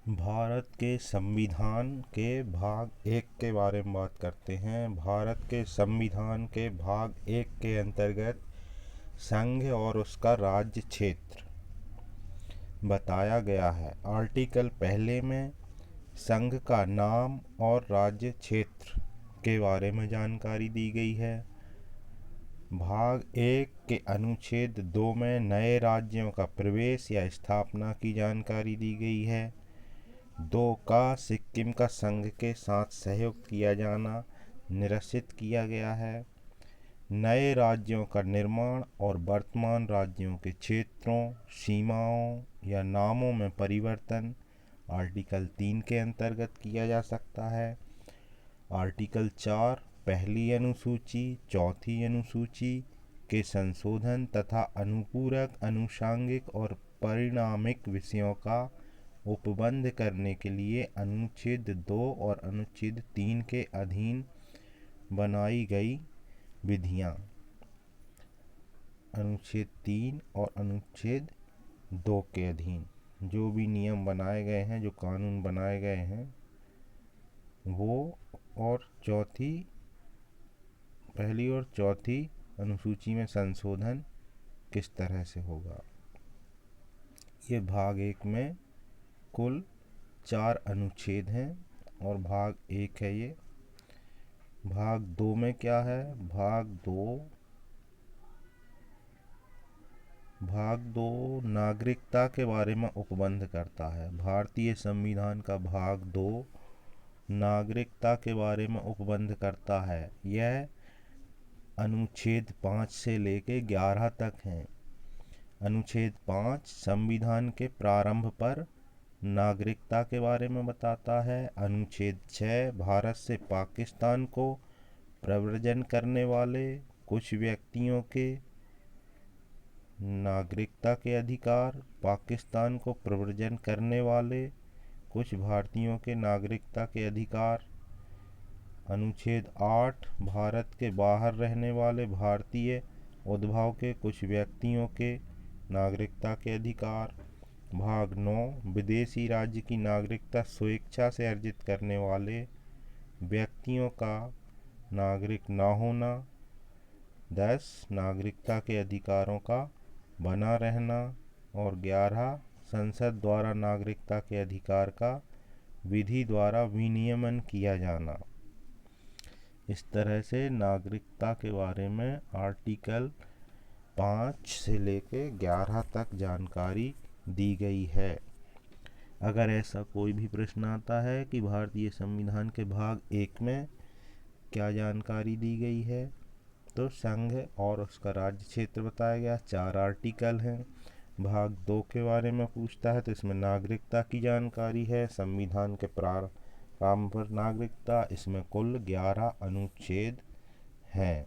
भारत के संविधान के भाग 1 के बारे में बात करते हैं। भारत के संविधान के भाग 1 के अंतर्गत संघ और उसका राज्य क्षेत्र बताया गया है। आर्टिकल पहले में संघ का नाम और राज्य क्षेत्र के बारे में जानकारी दी गई है। भाग 1 के अनुच्छेद 2 में नए राज्यों का प्रवेश या स्थापना की जानकारी दी गई है। 2 का सिक्किम का संघ के साथ सहयोग किया जाना निरसित किया गया है। नए राज्यों का निर्माण और वर्तमान राज्यों के क्षेत्रों, सीमाओं या नामों में परिवर्तन आर्टिकल 3 के अंतर्गत किया जा सकता है। आर्टिकल 4 पहली अनुसूची, चौथी अनुसूची के संशोधन तथा अनुपूरक, अनुषांगिक और परिणामिक विषयों का उपबंध करने के लिए अनुच्छेद 2 और अनुच्छेद 3 के अधीन बनाई गई विधियां। अनुच्छेद 3 और अनुच्छेद 2 के अधीन जो भी नियम बनाए गए हैं, जो कानून बनाए गए हैं, वो और पहली और चौथी अनुसूची में संशोधन किस तरह से होगा। ये भाग 1 में कुल 4 अनुच्छेद हैं और भाग 1 है ये। भाग 2 में क्या है? भाग 2 नागरिकता के बारे में उपबंध करता है। भारतीय संविधान का भाग 2 नागरिकता के बारे में उपबंध करता है। यह अनुच्छेद 5 से लेके 11 तक है। अनुच्छेद 5 संविधान के प्रारंभ पर नागरिकता के बारे में बताता है। अनुच्छेद 6 भारत से पाकिस्तान को प्रव्रजन करने वाले कुछ व्यक्तियों के नागरिकता के अधिकार, पाकिस्तान को प्रव्रजन करने वाले कुछ भारतीयों के नागरिकता के अधिकार। अनुच्छेद 8 भारत के बाहर रहने वाले भारतीय उद्भव के कुछ व्यक्तियों के नागरिकता के अधिकार। भाग 9 विदेशी राज्य की नागरिकता स्वेच्छा से अर्जित करने वाले व्यक्तियों का नागरिक न होना। 10 नागरिकता के अधिकारों का बना रहना। और 11 संसद द्वारा नागरिकता के अधिकार का विधि द्वारा विनियमन किया जाना। इस तरह से नागरिकता के बारे में आर्टिकल 5 से लेके 11 तक जानकारी दी गई है। अगर ऐसा कोई भी प्रश्न आता है कि भारतीय संविधान के भाग 1 में क्या जानकारी दी गई है, तो संघ और उसका राज्य क्षेत्र बताया गया। 4 आर्टिकल हैं। भाग 2 के बारे में पूछता है तो इसमें नागरिकता की जानकारी है। संविधान के प्रारंभ पर नागरिकता, इसमें कुल 11 अनुच्छेद हैं।